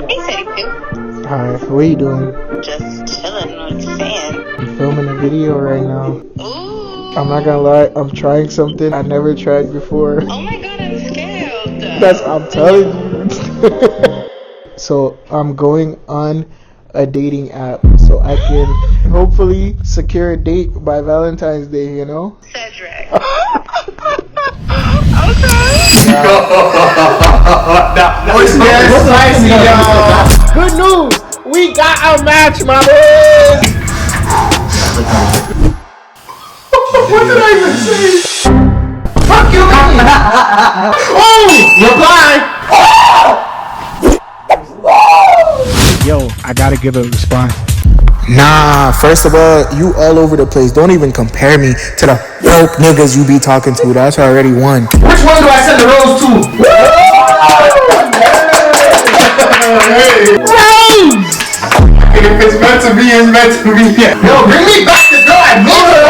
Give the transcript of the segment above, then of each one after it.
Hey, City Pooh. Hi, what are you doing? Just chilling with Fan. I'm filming a video right now. Ooh. I'm not gonna lie, I'm trying something I never tried before. Oh my god, I'm scared. I'm telling you. So I'm going on a dating app so I can hopefully secure a date by Valentine's Day, you know? Cedric. Spicy, y'all. Good news, we got a match, my boys. What did I even say? Fuck you, man. Oh, reply. Yo, I gotta give a response. Nah, first of all, you all over the place. Don't even compare me to the broke niggas you be talking to. That's already one. Which one do I send the rose to? Rose! If it's meant to be, it's meant to be. Yo, bring me back the girl I made her.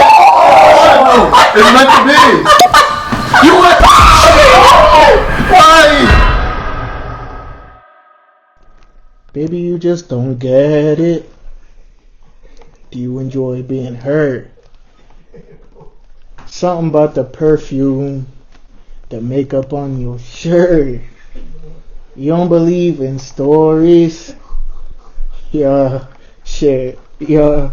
It's meant to be. You what? Why? Baby, you just don't get it. Do you enjoy being hurt? Something about the perfume, the makeup on your shirt. You don't believe in stories? Yeah, shit, yeah.